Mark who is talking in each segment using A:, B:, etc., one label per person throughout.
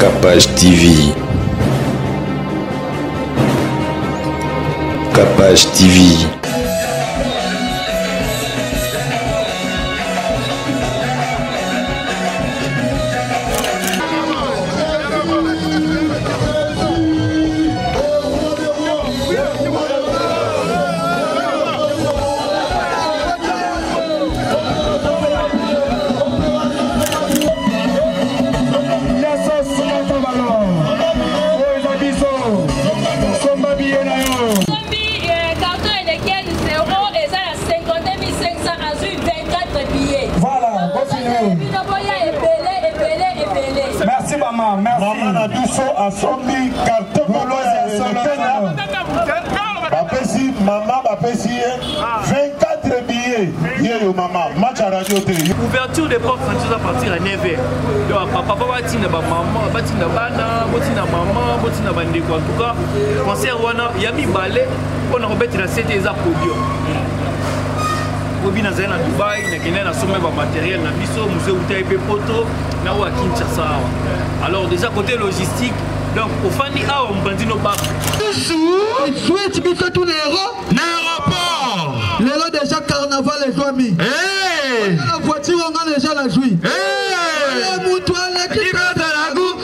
A: Capage TV. Capage TV.
B: Merci maman, merci. Maman a tout ça à son lit, carton Bapesi, maman, Bapesi, 24 billets. Yo maman, match à radio télé.
C: Ouverture des portes françaises à partir à 9h. Papa va dire maman, va dire maman, va dire bandeko. En tout cas, concert wana yami balé, on a rebattu la CT za podium. Obi na zena Dubai, na Kenya na sommet ba matériel na biso, musée Utai pe poto, na wa Kinshasa. Alors déjà côté logistique, donc au fani a on bandi no ba.
D: Souhaite biso tous les héros.
B: L'aéroport.
D: L'héros déjà carnaval les amis. La voiture on a déjà la jouie. Le moutoir la qui fait de la goût.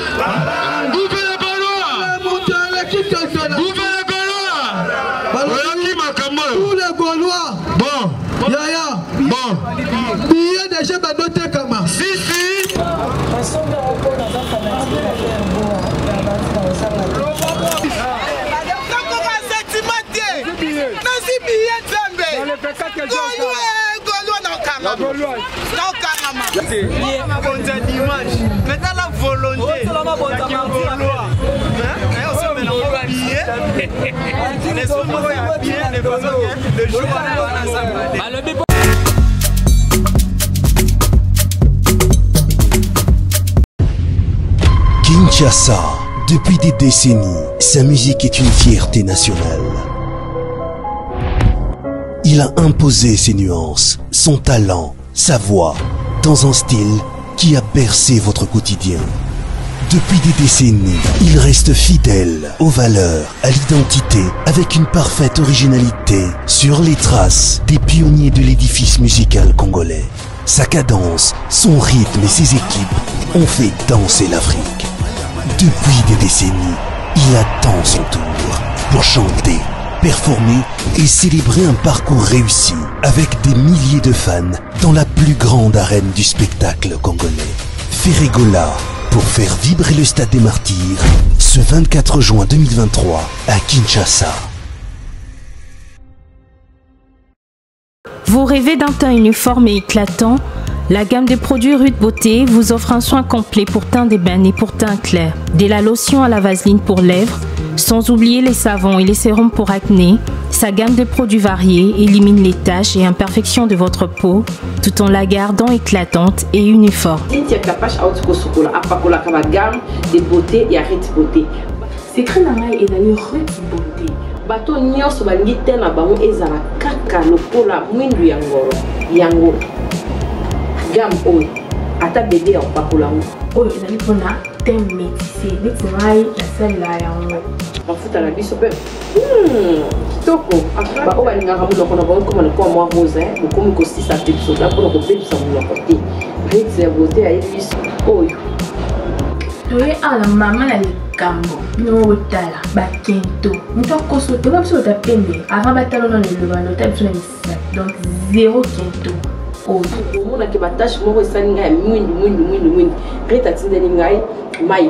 D: Goût le Gaulois. Le moutoir la qui fait de la goût. Goût le Gaulois. Tous les Gaulois. Bon. Yaya, bon, billet déjà banoté comme si.
C: Maintenant la volonté.
E: Kinshasa, depuis des décennies, sa musique est une fierté nationale. Il a imposé ses nuances, son talent, sa voix, dans un style qui a bercé votre quotidien. Depuis des décennies, il reste fidèle aux valeurs, à l'identité, avec une parfaite originalité sur les traces des pionniers de l'édifice musical congolais. Sa cadence, son rythme et ses équipes ont fait danser l'Afrique. Depuis des décennies, il attend son tour pour chanter, performer et célébrer un parcours réussi avec des milliers de fans dans la plus grande arène du spectacle congolais. Ferregola, pour faire vibrer le Stade des Martyrs, ce 24 juin 2023 à Kinshasa.
F: Vous rêvez d'un teint uniforme et éclatant? La gamme de produits Rude Beauté vous offre un soin complet pour teint d'ébène et pour teint clair. De la lotion à la vaseline pour lèvres, sans oublier les savons et les sérums pour acné. Sa gamme de produits variés élimine les taches et imperfections de votre peau, tout en la gardant éclatante et uniforme.
G: Secret nangai ezali Rude Beauté. Bato nyonso balingi te na bango ezala kaka lokola mwindu ya ngoro. Yango gamme oyo ata bébé opakola ngo. Oyo ezali mpona teint métissé. Neti ngai nasalela yango. Mafuta na biso mpe kitoko. Baoyo balingaka monoko na bango koma lokola mwa rose, bokomi kosisa mpe biso mpona kopepisa monoko te. Rude Beauté ayebi biso oyo.
H: Toye ala mama na likambo bino otala bakento muto koso te biso tapembe avant batalo na lelobano ta biso na misa donc zéro kento oyo
G: mona ke batache moko esali ngai mwindu reta tindeli ngai mai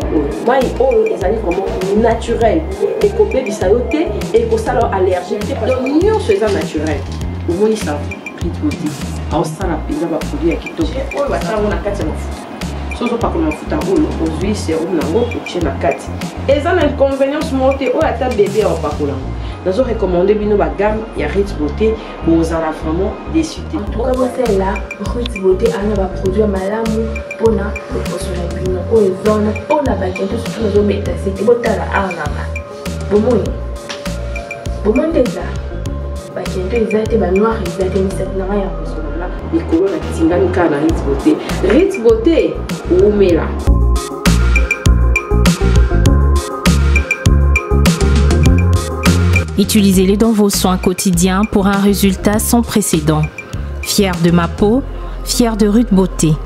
G: oyo ezali vraiment naturel ekobebisa yo te ekosala allergique te donc nyonso eza naturel omoni sa Rude Beauté aosala mpenza baproduit ya kitoko oyo basalango na kati ya mafuta soso pakola mafuta oyo ozwi serum nango otie na kati eza na inconvénience moko te oyo ata bébé aopakola ngo nazo recommande bino bagamme ya Rude Beauté bozala vraiment déçu te.
H: En tout cas bosala Rude Beauté ana baproduit malamu mpona loposo na bino oyo ezona mpona bakento surtout nazometa sete botala awananga bomoi ndeza bakento eza te banoir eza te misatu nanga ya kozolala
G: likolo na tingani kaka na Rude Beauté. Rude Beauté oumela.
F: Utilisez-les dans vos soins quotidiens pour un résultat sans précédent. Fier de ma peau, fier de Rude Beauté.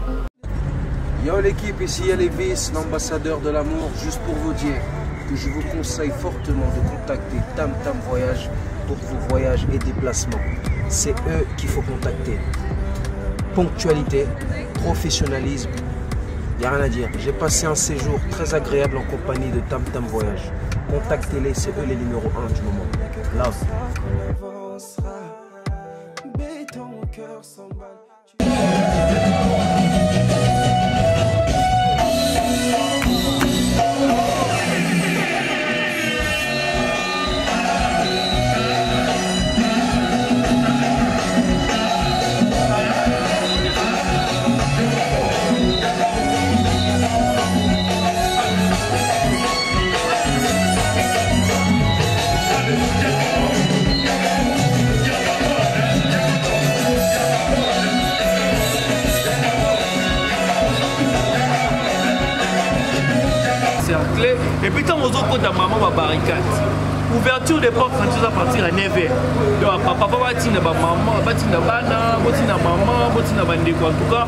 I: Yo l'équipe, ici Lévis, l'ambassadeur de l'amour, juste pour vous dire que je vous conseille fortement de contacter Tam Tam Voyage pour vos voyages et déplacements. C'est eux qu'il faut contacter. Ponctualité, professionnalisme, il n'y a rien à dire. J'ai passé un séjour très agréable en compagnie de Tam Tam Voyage. Contactez-les, c'est eux les numéros 1 du moment. Love.
C: Et puis quand on a maman ma barricade, ouverture des portes quand tu vas partir à 9h. Donc papa va tina maman, va tina bana, va tina maman, va tina bande quoi. En tout cas,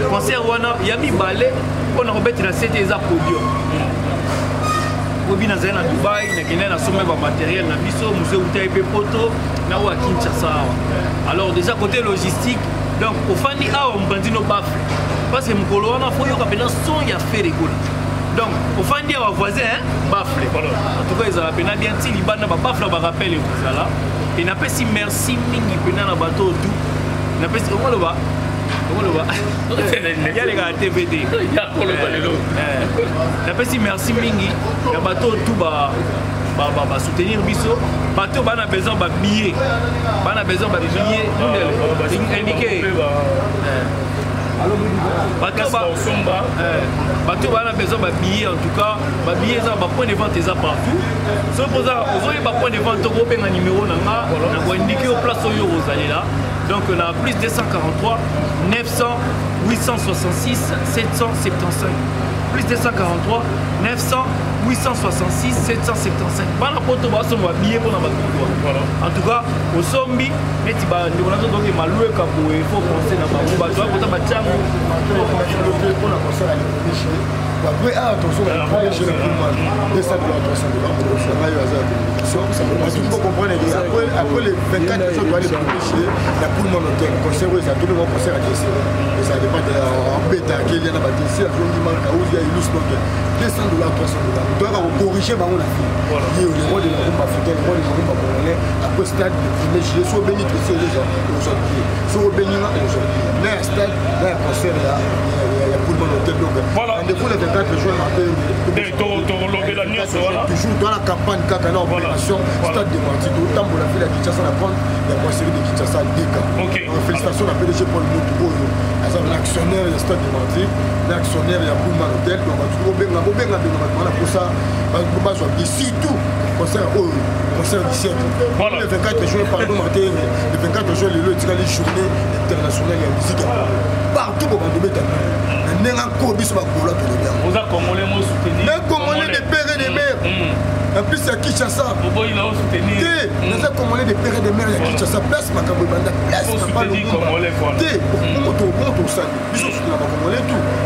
C: concert wana yami balé, on a rebattu la CT za podium. Obi na zena Dubai, na kenya na sommet ba matériel na biso, musée uta epé poto, na wa Kinshasa. Alors déjà côté logistique, donc au fandi a on bandi no baf. Parce que mukolo wana faut yo ka pena son ya fait rigolo. Donc, au fin de nos voisins, bafle. En tout cas, ils ont bien dit, ils ont bafle, ils rappellent là. Et n'a pas si merci mingi pendant la bateau tout. N'a pas si on le voit. On le voit. Il y a les gars TVD. Il y a pour le balelo. N'a pas si merci mingi. La bateau tout va soutenir biso. Bateau va besoin de billets. Va besoin de billets. Indiqué. Bateau a besoin de billets, en tout cas, billets sont point de vente partout. Si vous avez un point de vente, vous avez un numéro, vous indiquez au place où vous allez là. Donc on a plus 243 900 866 775. Plus 243 900 866 775. Pas la porte basse, on va billet pour la bateau. En tout cas, au sombi, mais tu vas nous donner donc maloué quand il faut penser dans ma roue. Tu vas porter ma tienne.
J: Après, attention, la première chose, c'est ça de l'attention. Il faut comprendre après les 24 jours, tu dois aller publier la poule monothèque. Concert, ça tout le monde concert à DC. Et ça dépend de la bêta qu'il y a dans la DC, la zone du manque, où il y a une louche. $200, $300. Tu dois corriger ma la fille. Il y a le roi de la rumba africaine, le roi de la rumba congolais. Après, stade, mais je suis béni de ces gens aujourd'hui. Je suis béni aujourd'hui. Là, un stade, là, un concert, il y a poule monothèque. Voilà. Rendez-vous le 24 juin matin. Toujours dans la campagne, quand on a opération, stade de Marti, autant pour la ville de Kinshasa, la prendre, il y a une série de Kinshasa, DK. Félicitations à PDG Paul Moutoubo. L'actionnaire, il y a stade de Marti, l'actionnaire, il y a Poulman Hotel. Donc, on va toujours bien pour ça. D'ici tout, concert d'ici. Le 24 juin, pardon, Martin, le 24 juin, les journées internationales de la musique. Partout, on va donner ta vie. Vous avez Congolais soutenir. Les Congolais des pères et des mères. En plus, il y a Kinshasa. Vous avez Congolais des pères et des mères. Il y a Kinshasa. Place ma Kabouibanda. Place ma Congolais.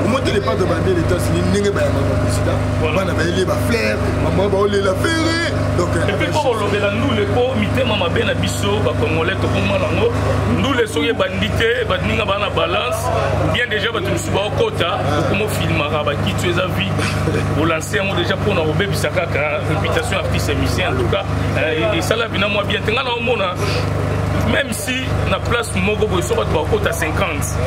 J: Vous montez les pas de bandé l'État. C'est une ligne de président. On a baillé ma fleur. Maman va aller la ferrer.
K: Et puis, pour nous, les comités, maman ben abisso, Congolais, nous les soyez bandités, bandinga bana balance. Bien déjà, nous sommes au quota. Comment filmera qui tu es à vie pour lancer un mot déjà pour nous bébé ça réputation artiste et musicien en tout cas et ça là bien moi bien même si la place Mogo Boy soit à 50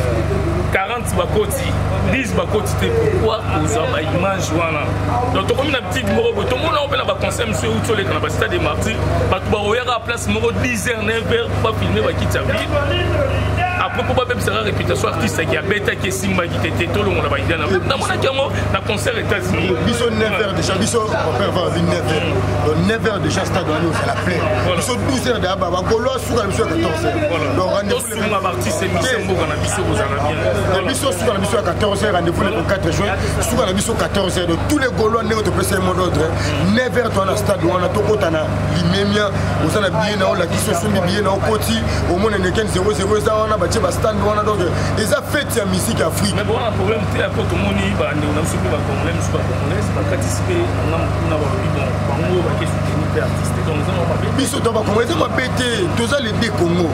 K: 40 bakoti 10 bakoti pourquoi aux image wana donc comme une petite Mogo tout le monde on peut la conseil monsieur ou les dans la stade des Martyrs ba à place Mogo 10h 9h pas filmer ba quitter vie après pourquoi même ça réputation artiste qui a bêta qui simba qui était tout le monde là dans mon acamo na concert États-Unis
J: biso 9h déjà biso on peut avoir 9h 9h déjà stade on est à la plaine biso 12h d'abord ba golo sur 14h. Donc rendez-vous le 14h, rendez-vous le 24 juin. Souvent la mission 14h. Donc tous les Gaulois ne te passent un mot d'ordre. 9h dans le stade où on a tout kotana l'immémia. Vous en avez bien là, qui se sont bien là au côté. Au moins on est 0-0 ça on a battu stand on a donc ils a fait la musique Afrique.
K: Mais bon, un problème c'est un peu tout le monde on a soulevé le problème c'est pas participer on a artiste donc ça on va
J: biso to ba Congo ça m'a pété tous les deux Congo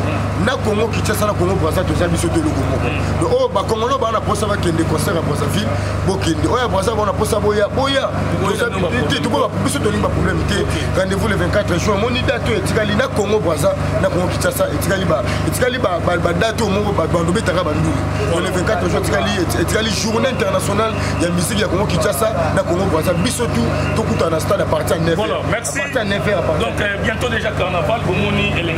J: na Congo Kinshasa na Congo Brazza tous biso de Congo donc oh ba Congo no ba na posa ba kende concert à Brazzaville bo kende oh ya Brazza ba na posa boya tout ba biso to limba problème té rendez-vous le 24 juin mon date etikali na Congo Brazza na Congo Kinshasa etikali ba date au Congo ba bando betaka bandu le 24 juin etikali journée internationale ya musique ya Congo Kinshasa na Congo Brazza biso tout kuta na stade à partir de 9h.
K: Voilà, merci. Donc bientôt déjà carnaval, Bomoni et les...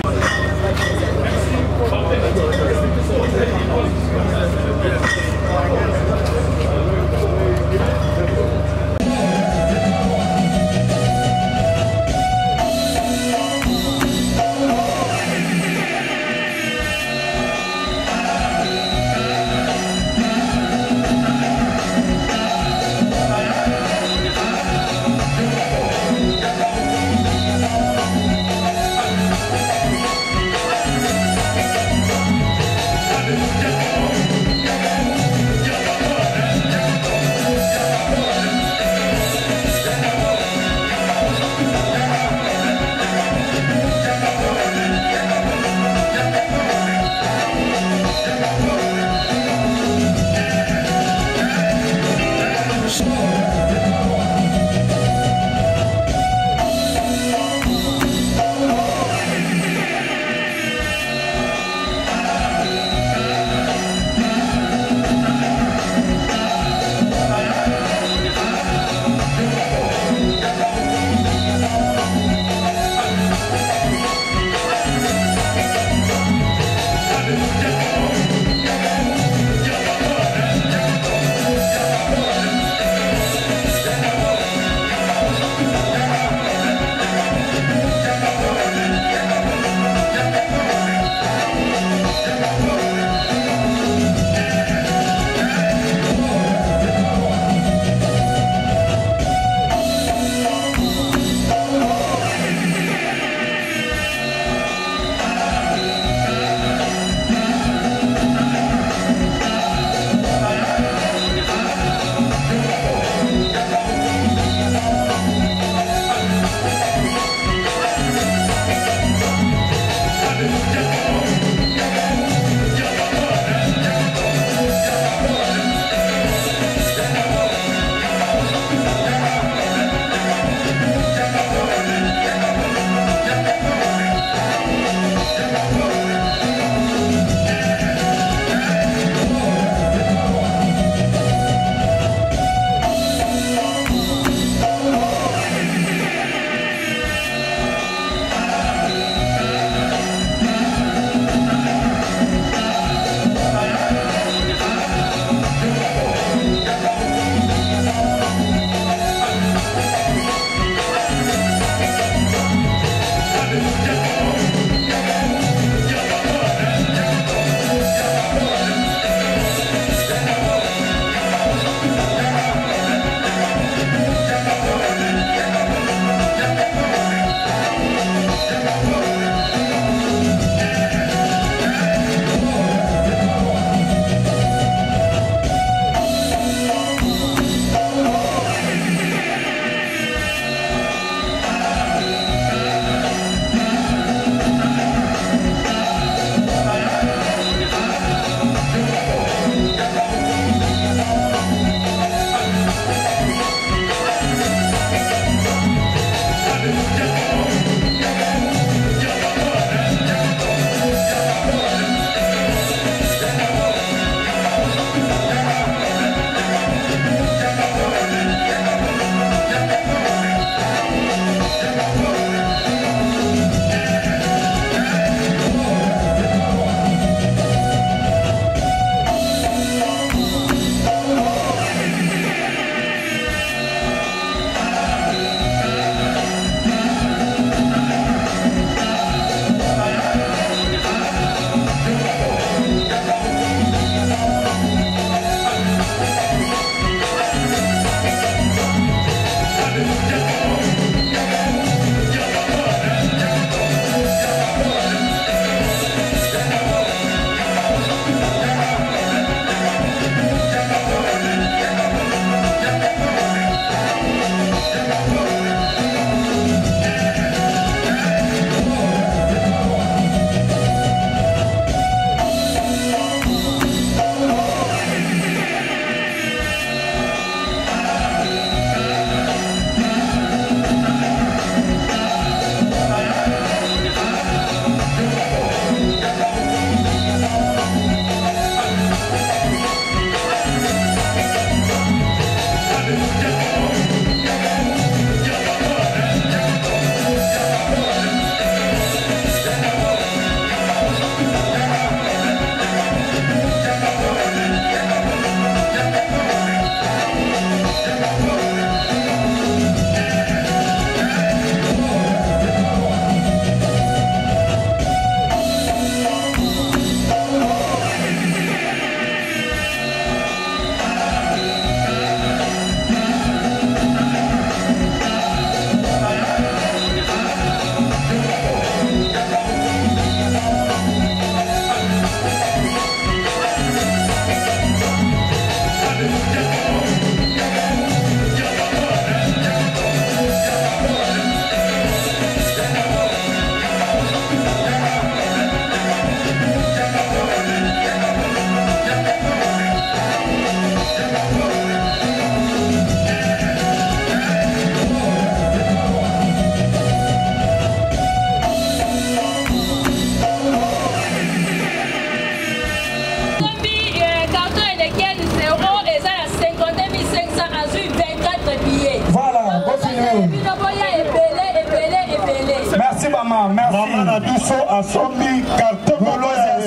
B: Maman na biso asombi carton bolo ya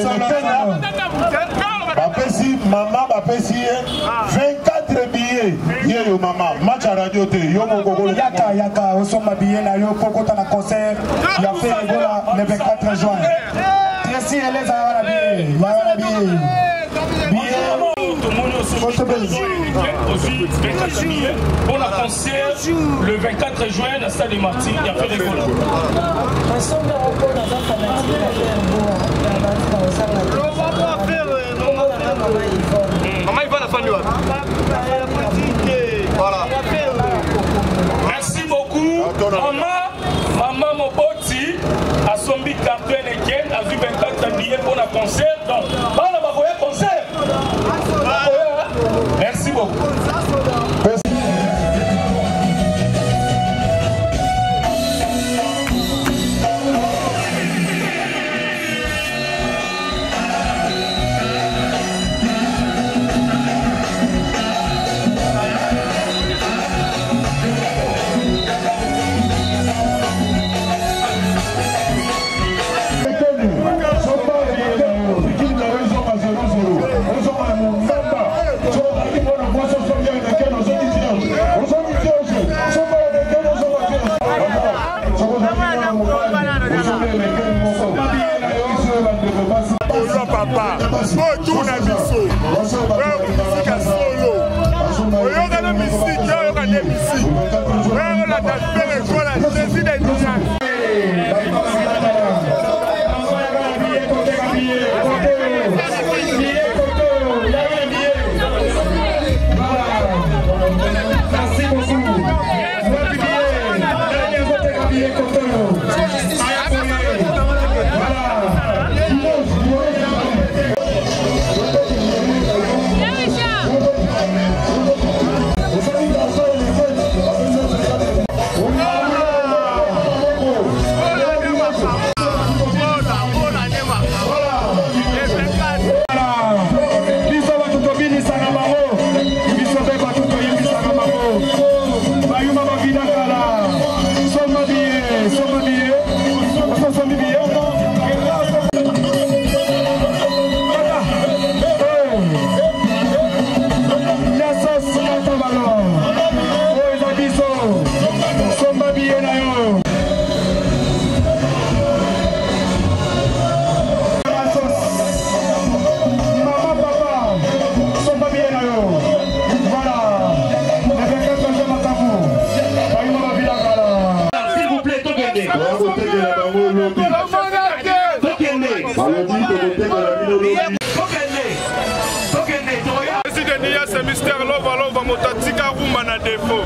B: bapesi maman bapesi 24 billets yeyo maman match à radio te yo moko
L: yaka osomba billet na yo kokota na concert ya fait Ebola le 24 juin. Tracy Eleza ya billet.
K: Pour la concert le 24 juin dans le stade des Martyrs, il y a fait des goals. Maman il va la fin du voilà. Merci beaucoup. Maman Moboti a sombi carton et a vu 24 billets pour la concert. Donc, voilà ma concert. Merci beaucoup.
M: Papa, tout na biso. Musique solo. Oyoka na musique, oyoka na musique. Oyoka na tafere kwa la président Nian.
L: Merci beaucoup.
M: C'est Mister Lova Motatika Rumba na défaut.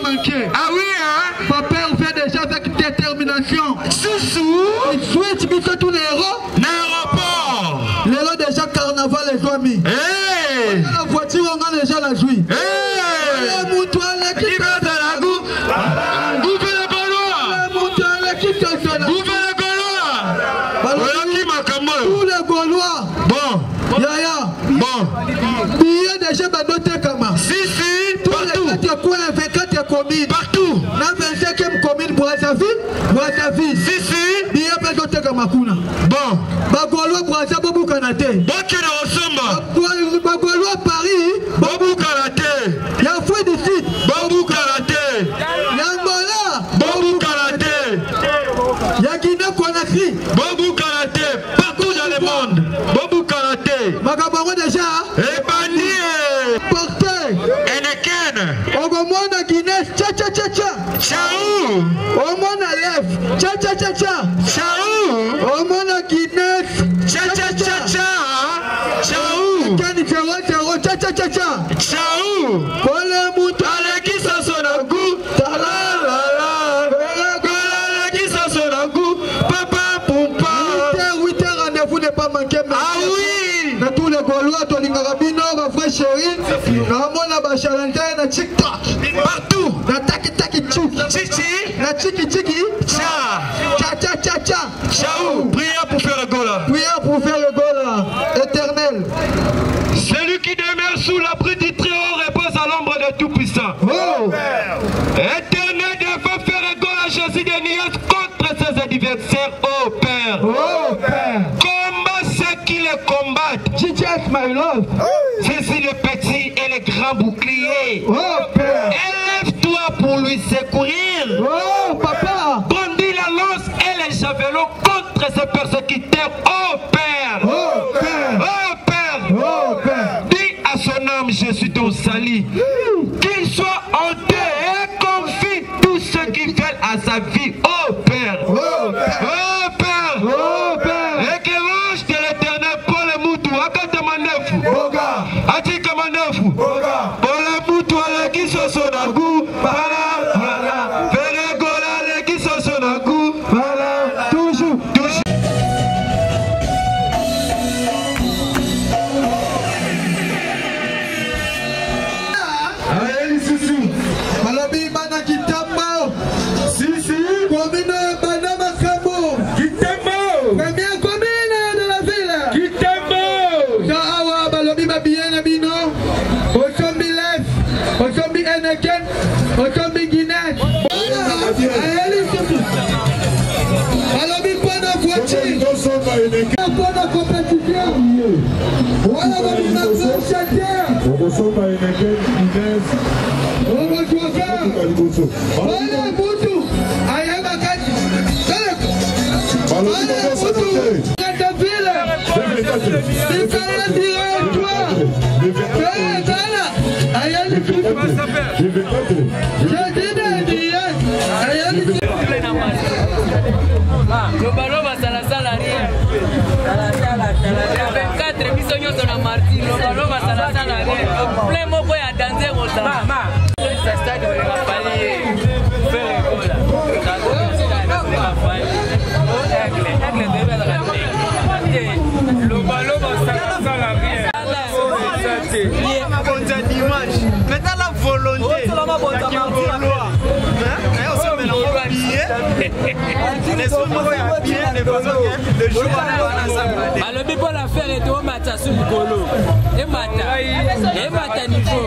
D: manquer.
N: Ah oui, hein?
D: Papa, on fait déjà avec détermination.
N: Soussou.
D: Il souhaite que tous les héros.
N: L'aéroport.
D: Les héros déjà carnaval les amis.
N: Hey.
D: La voiture, on a déjà la jouie.
N: Hey.
D: Les moutons, les qui
N: de la goût. Goût de la Gaulois.
D: Les moutons, les qui de la
N: goût. Goût de la Gaulois. Voilà qui m'a camé.
D: Tous les Gaulois.
N: Bon.
D: Yaya.
N: Bon.
D: Billet déjà banoté comme.
N: Si.
D: Partout. 24 communes.
N: Partout.
D: La 25e commune pour sa vie.
N: Si.
D: Billet banoté comme Kuna.
N: Bon.
D: Bagolo pour sa bobu kanate.
N: Boki na osomba.
D: Bagolo à Paris.
N: Bobu kanate.
D: Il y a fouet d'ici.
N: Bobu kanate.
D: Il y a Angola.
N: Bobu kanate.
D: Il y a Guinée Conakry.
N: Bobu kanate. Partout dans le monde. Bobu kanate.
D: Magabaro déjà.
N: Et Bandi.
D: Porté.
N: Eneken.
D: Ogomona Guinée. Tcha.
N: Chaou.
D: Omona Lève. Tcha.
N: Chaou.
D: Omona Guinée.
N: Tcha. Chaou.
D: Kani 0. Tcha.
N: Chaou.
D: Kole mutu.
N: Aleki sasonagu. Talalala. Aleki sasonagu. Papa Pumpa.
D: 8h, rendez-vous n'est pas manqué.
N: Ah oui.
D: Na tous les Gaulois, Tolingarabino, ma vraie chérie. Ramona Bachalantin, na TikTok.
N: Partout.
D: Na taki
N: Chichi.
D: na tchiki.
N: Cha.
D: Ciao.
N: Prière pour faire le goal.
D: Éternel.
N: Celui qui demeure sous l'abri du Très-Haut repose à l'ombre de Tout-Puissant.
D: Oh.
N: Éternel devant faire le goal à Jésus de Nias contre ses adversaires, oh Père. Combat ceux qui les combattent.
D: Jesus, my love.
N: Saisis les petits et les grands boucliers.
D: Oh Père.
N: Élève-toi pour lui secourir.
D: Oh Papa.
N: Brandis la lance et les javelots contre ses persécuteurs, oh Père.
D: Oh Père.
N: Oh Père. Dis à son âme, je suis ton salut. Qu'il soit honteux et confie tous ceux qui veulent à sa vie, oh Père.
D: Oh Père.
N: Oh Père.
D: Oh Père.
N: Et que l'ange de l'éternel pour le moutou, akata manefu.
D: Boga.
N: Atika manefu.
D: Boga.
N: Pour le moutou, aleki sosonagu. Para. Fere gola, aleki sosonagu.
D: Voilà. Toujours. Malobi bana kitambo. Si. Commune bana makambo. Kitambo. Première commune de la ville. Kitambo. Awa balobi babien bino. Osombi Lef. Osombi Eneken. Osombi Guinée. Balobi bana voiture. Bana compétition. Voilà balobi bana chatière.
B: Okosomba Eneken Guinée.
D: Voilà Boutou. Ayama Kati. Voilà Boutou. Kataville. Il fallait dire à toi. Voilà. Ayali Koutou. J'ai dit d'ailleurs. Ayali Koutou.
C: Le ballon va salasala rien. 24 biso nyonso na marti. Le ballon va salasala rien. Plein moko ya danser au mama. Ça stade va falloir faire le goal. Ça va falloir. Aigle deve la gagner. Le ballon va salasala rien.
O: Bonne dimanche. Maintenant la volonté.
C: Alors bien pour la faire et tout matin sur le colo et matin niveau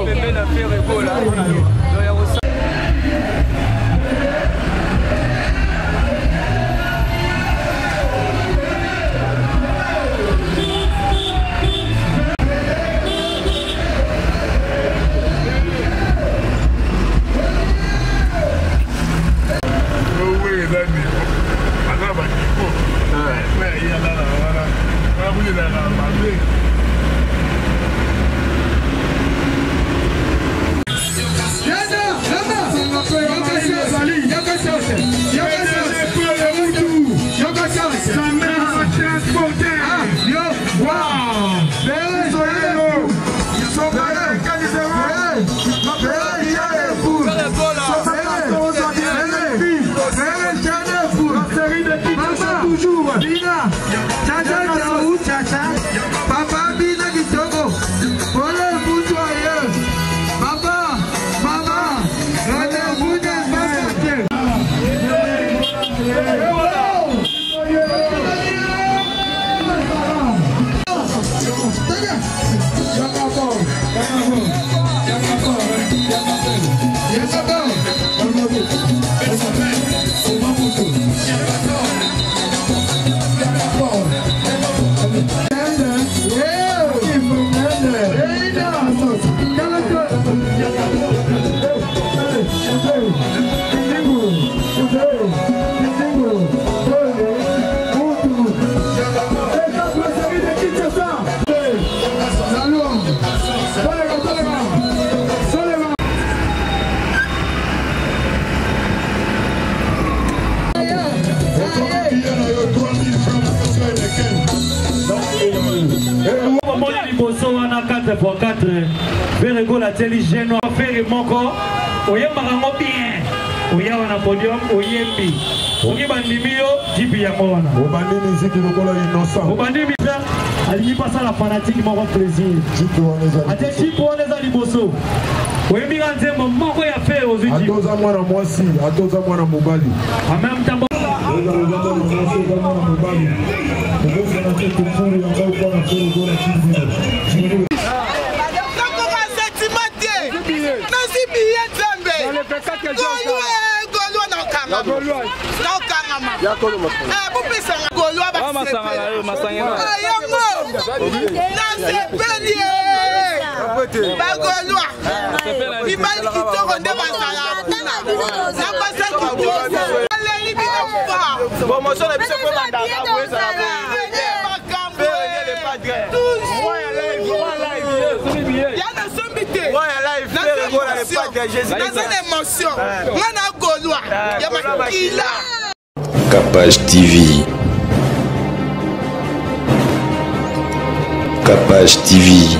D: Yeah.
P: Vergo la télé gênant faire moko oyemba ngo bien oya wana podium oyembi oki bandimio jipi ya mona
B: obandi miziki lokola innocent
P: obandi misa ali passa la fanatique moko plaisir
B: jipi wana
P: ate jipi wana liboso oyembi kanzembo moko ya fait aux yeux
B: atoza mwana mwasi atoza mwana mobali
P: en même temps
A: Capage TV. Capage TV.